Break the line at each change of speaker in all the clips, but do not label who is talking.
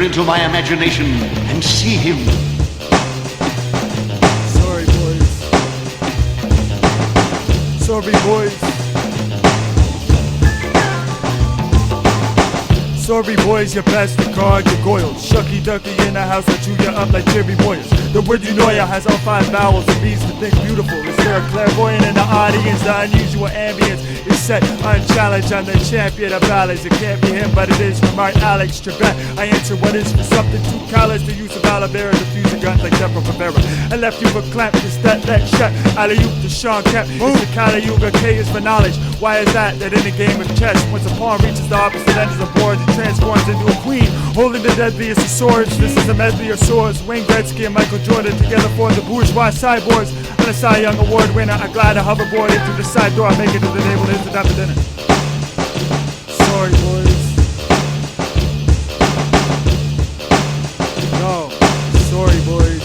into my imagination and see him.
Sorry, boys. Sorry, boys. Sorry, boys, you passed the card, you goiled. Shucky Ducky in the house, I chew you up like cherry boys. The word you know ya has all 5 vowels and means to think beautiful. Is there a clairvoyant in the audience? The unusual ambience is set unchallenged. I'm the champion of ballads. It can't be him, but it is from Art Alex Trebek. I answer what is for something too callous to use of Alavera to fuse a gun like Deborah Rivera. I left you for clamp, just that shut. Alley-oop to Sean Kemp. It's the Kali Yuga, K is for knowledge. Why is that? That in a game of chess, once a pawn reaches the opposite ends of the board, it transforms into a queen, holding the deadliest of swords. This is a medley of swords. Wayne Gretzky and Michael Jordan together for the bourgeois cyborgs. And a Cy Young Award winner, I glide a hoverboard into the side door, I make it to the table, here's the time for dinner. Sorry, boys. No, sorry, boys.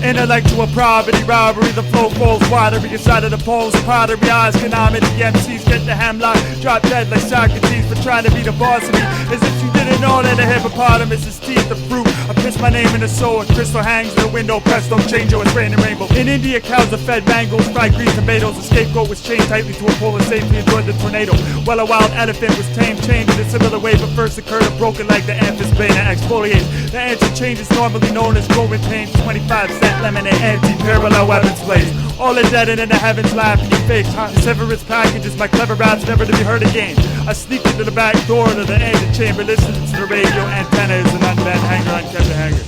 Intellectual property robbery, the flow falls watery inside of the poles. Pottery eyes, canomedy, MCs get the hemlock, drop dead like Socrates for trying to be the boss of me. As if you didn't know that a hippopotamus is teeth the fruit. I piss my name in the soul, and crystal hangs in the window. Presto, change, it's rain and rainbow. In India, cows are fed mangoes, fried green tomatoes. A scapegoat was chained tightly to a pole and safely enjoyed the tornado. While a wild elephant was tamed, chained in a similar way, but first occurred a broken leg. The amphisbane exfoliates. The answer change is normally known as growing pains. 25-cent lemonade, anti-parallel weapons blaze. All is dead and in the heavens laugh in your face. The severance packages, my clever raps never to be heard again. I sneaked into the back door to the antechamber, listening to the radio antenna is an unbent hanger, unkept a hanger.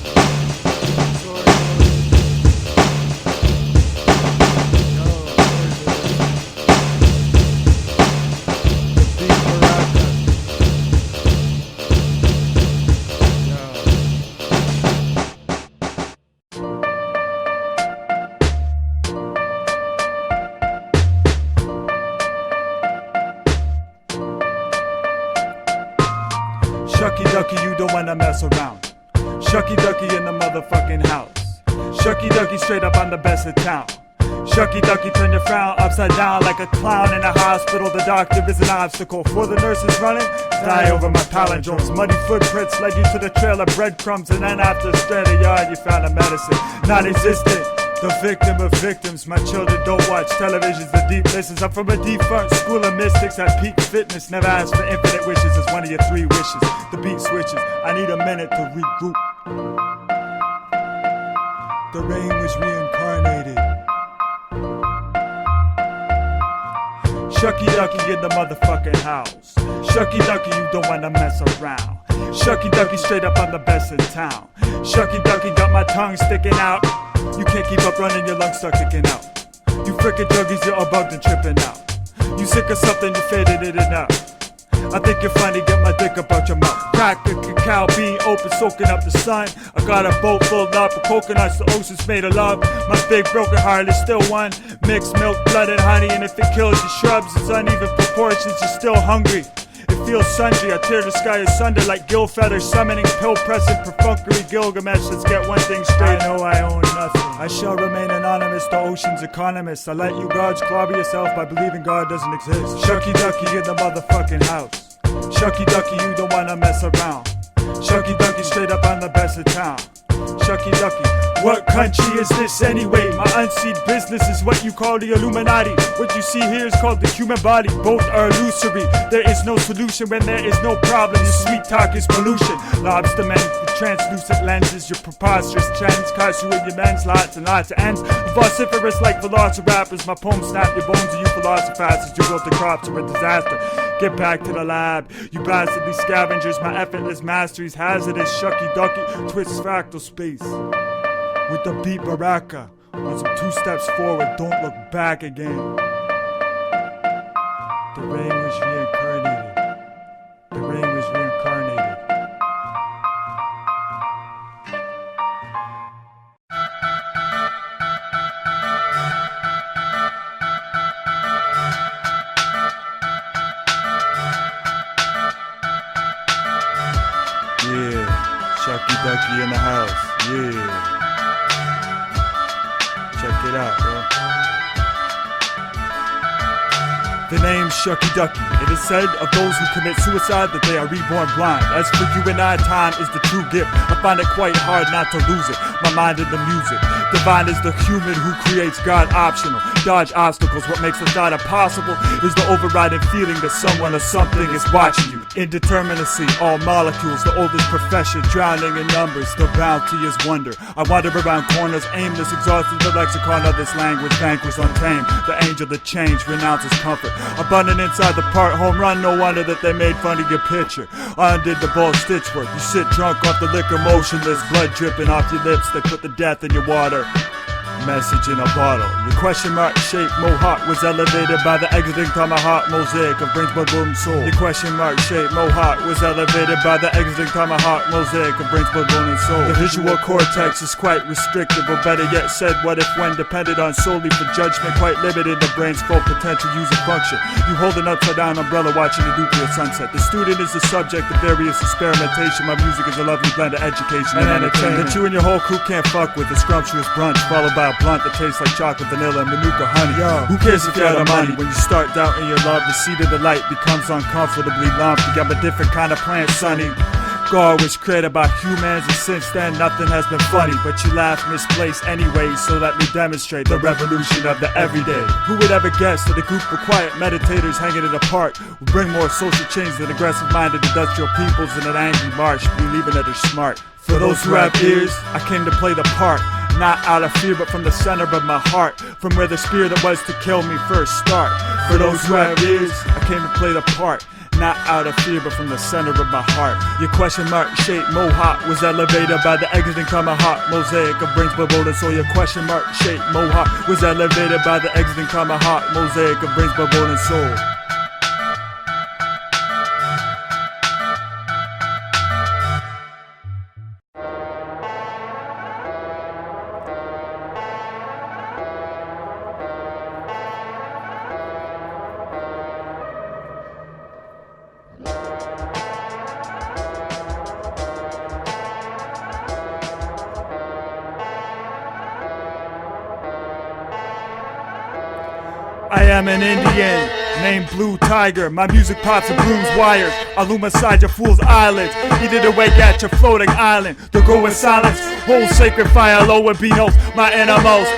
Shucky Ducky, you don't wanna mess around. Shucky Ducky in the motherfucking house. Shucky Ducky straight up on the best of town. Shucky Ducky, turn your frown upside down like a clown in a hospital. The doctor is an obstacle for the nurses running. Die over my palindromes. Muddy footprints led you to the trail of breadcrumbs, and then after a stranded yard you found a medicine non-existent. The victim of victims, my children don't watch televisions, the deep listens. I'm from a defunct school of mystics at peak fitness. Never ask for infinite wishes, it's one of your 3 wishes. The beat switches, I need a minute to regroup. The rain was reincarnated. Shucky Ducky in the motherfucking house. Shucky Ducky, you don't wanna mess around. Shucky Ducky straight up on the best in town. Shucky Ducky got my tongue sticking out. You can't keep up running, your lungs start kicking out. You frickin' druggies, you're all bugged and tripping out. You sick of something, you faded it out. I think you're funny, get my dick up out your mouth. Crack a cacao bean open, soaking up the sun. I got a boat filled up with coconuts, the ocean's made of love. My big broken heart is still one. Mixed milk, blood and honey, and if it kills your shrubs, it's uneven proportions, you're still hungry. It feels sundry, I tear the sky asunder like gill feathers, summoning pill-pressing perfunctory Gilgamesh. Let's get one thing straight, I know I own nothing. I shall remain anonymous, the ocean's economist. I let you gods clobber yourself by believing God doesn't exist. Shucky Ducky in the motherfucking house. Shucky Ducky, you don't wanna mess around. Shucky Ducky straight up on the best of town. Shucky Ducky, what country is this anyway? My unseen business is what you call the Illuminati. What you see here is called the human body. Both are illusory. There is no solution when there is no problem. Your sweet talk is pollution. Lobster men with translucent lenses. Your preposterous trends cost you in your men's lots and lots of ends. Vociferous like velociraptors. My poems snap your bones and you philosophizers. You built the crops are a disaster. Get back to the lab, you bastardly scavengers. My effortless mastery's hazardous. Shucky Ducky twists fractal space with the beat baraka on some 2 steps forward, don't look back again. The rain was reincarnated. The rain was reincarnated. Yeah, Shucky Ducky in the house, yeah. Check it out, bro. The name's Shucky Ducky. It is said of those who commit suicide that they are reborn blind. As for you and I, time is the true gift. I find it quite hard not to lose it. My mind in the music. Divine is the human who creates God optional. Dodge obstacles. What makes the thought impossible is the overriding feeling that someone or something is watching you. Indeterminacy, all molecules, the oldest profession, drowning in numbers. The bounty is wonder. I wander around corners, aimless, exhausted. The lexicon of this language vanquished, untamed. The angel that changed renounces comfort. Abundant inside the part, home run, no wonder that they made fun of your picture. I undid the ball stitch work. You sit drunk off the liquor, motionless, blood dripping off your lips. They put the death in your water. Message in a bottle. Your question mark shaped mohawk was elevated by the exiting tomahawk mosaic of brains, blood, bone, and soul. Your question mark shaped mohawk was elevated by the exiting tomahawk mosaic of brains, blood, bone, and soul. The visual cortex is quite restricted, or better yet said, what if when depended on solely for judgment, quite limited the brain's full potential user function. You hold an upside down umbrella watching the nuclear sunset. The student is the subject of various experimentation. My music is a lovely blend of education and entertainment that you and your whole crew can't fuck with. A scrumptious brunch followed by a blunt that tastes like chocolate, vanilla, and manuka honey. Yo, who cares if you have the money? When you start doubting your love, the seed of the light becomes uncomfortably lumpy. I'm a different kind of plant, sonny. God was created by humans, and since then nothing has been funny. But you laugh misplaced anyway, so let me demonstrate the revolution of the everyday. Who would ever guess that a group of quiet meditators hanging in a park would bring more social change than aggressive-minded industrial peoples in an angry march, believing that they're smart? For those who have ears, I came to play the part. Not out of fear, but from the center of my heart, from where the spear that was to kill me first start. For those who have ears, I came to play the part. Not out of fear, but from the center of my heart. Your question mark shaped mohawk was elevated by the exiting tomahawk mosaic of brains, blood, bone, and soul. Your question mark shaped mohawk was elevated by the exiting tomahawk mosaic of brains, blood, bone, and soul. I am an Indian named Blue Tiger. My music pops and bruise wires. I loom aside your fool's eyelids. Eat it awake at your floating island. To go in silence, hold sacred fire low and benos. My innermost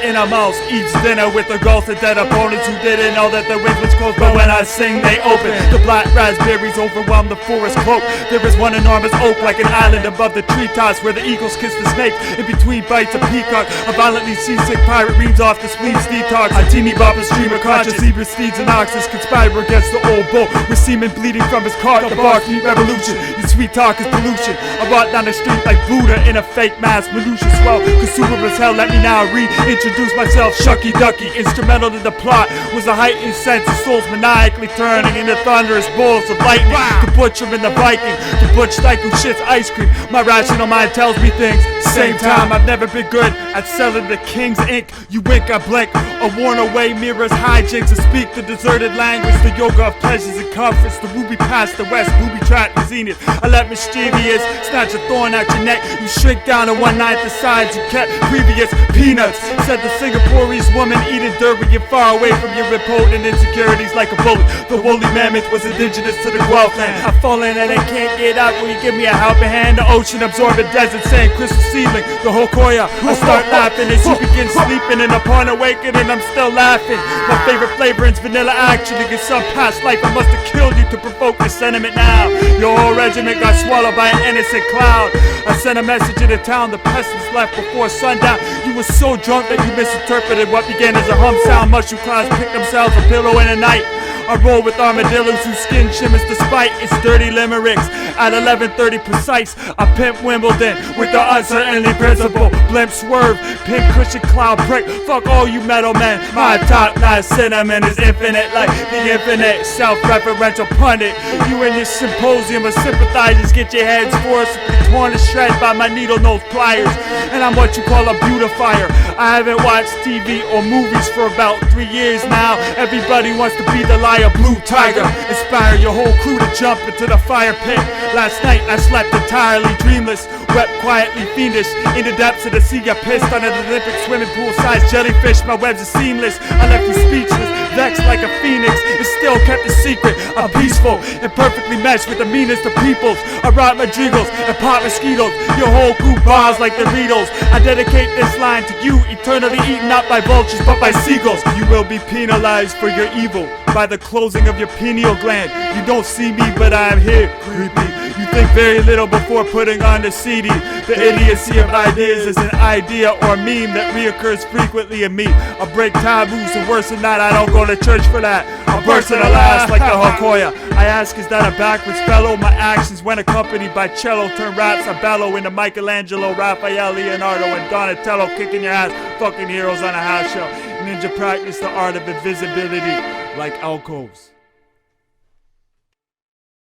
eats dinner with the ghosts of dead opponents who didn't know that the wind was closed. But when I sing, they open. The black raspberries overwhelm the forest cloak. There is one enormous oak like an island above the treetops where the eagles kiss the snakes. In between bites of peacock, a violently seasick pirate reams off the sweet's detox. A teeny bop and stream of conscious zebra steeds and oxes conspire against the old bull with semen bleeding from his cart. The bark meat revolution, your sweet talk is pollution. I walk down the street like Buddha in a fake mask. Minutia swell, consumer as hell. Let me now reintroduce myself. Shucky Ducky, instrumental to the plot was a heightened sense of souls maniacally turning into thunderous bolts of lightning. The butcher and the Viking, the butch dyke who shits ice cream. My rational mind tells me things. Same time, I've never been good at selling the king's ink. You wink, I blink, or worn away mirrors, hijinks, to speak the deserted language, the yoga of pleasures and comforts, the ruby past the west, booby trap the zenith. I let mischievous snatch a thorn out your neck. You shrink down to 1/9 the size you kept previous. Peanuts, said the Singaporeese woman eating dirt when you're far away from your impotent insecurities like a bullet. The woolly mammoth was indigenous to the Guelph land. I've fallen and I can't get out. Will you give me a helping hand? The ocean absorbing desert sand, crystal seedling, the Hokoya. I start laughing as you begin sleeping, and upon awakening I'm still laughing. My favorite flavorings vanilla actually. In some past life I must have killed you to provoke the sentiment now. Your whole regiment got swallowed by an innocent cloud. I sent a message into town, the peasants left before sundown. You were so drunk that you misinterpreted what began as a hum sound. Mushroom clouds picked themselves a pillow in the night. I roll with armadillos whose skin shimmers despite its dirty limericks. At 11:30 precise, I pimp Wimbledon with the uncertainly principle. Blimp swerve, pink cushion cloud prick. Fuck all you metal men. My top-notch cinnamon is infinite like the infinite self-referential pundit. You and your symposium of sympathizers get your heads forcibly torn to shreds by my needle-nose pliers. And I'm what you call a beautifier. I haven't watched TV or movies for about 3 years now. Everybody wants to be the liar, Blue Tiger. Inspire your whole crew to jump into the fire pit. Last night I slept entirely dreamless, wept quietly fiendish. In the depths of the sea I pissed under the Olympic swimming pool-sized jellyfish. My webs are seamless, I left you speechless, vexed like a phoenix, and still kept a secret. I'm peaceful and perfectly meshed with the meanest of peoples. I ride my dreagles and pop mosquitoes, your whole crew bars like Doritos. I dedicate this line to you, eternally eaten not by vultures but by seagulls. You will be penalized for your evil by the closing of your pineal gland. You don't see me but I am here, creepy. You think very little before putting on the CD. The idiocy of ideas is an idea or a meme that reoccurs frequently in me. I break taboos, and worse than that, I don't go to church for that. I burst in the last like the Hokoya. I ask, is that a backwards fellow? My actions, when accompanied by cello, turn raps I bellow into Michelangelo, Raphael, Leonardo, and Donatello, kicking your ass, fucking heroes on a house show. Ninja practice the art of invisibility like alcoves.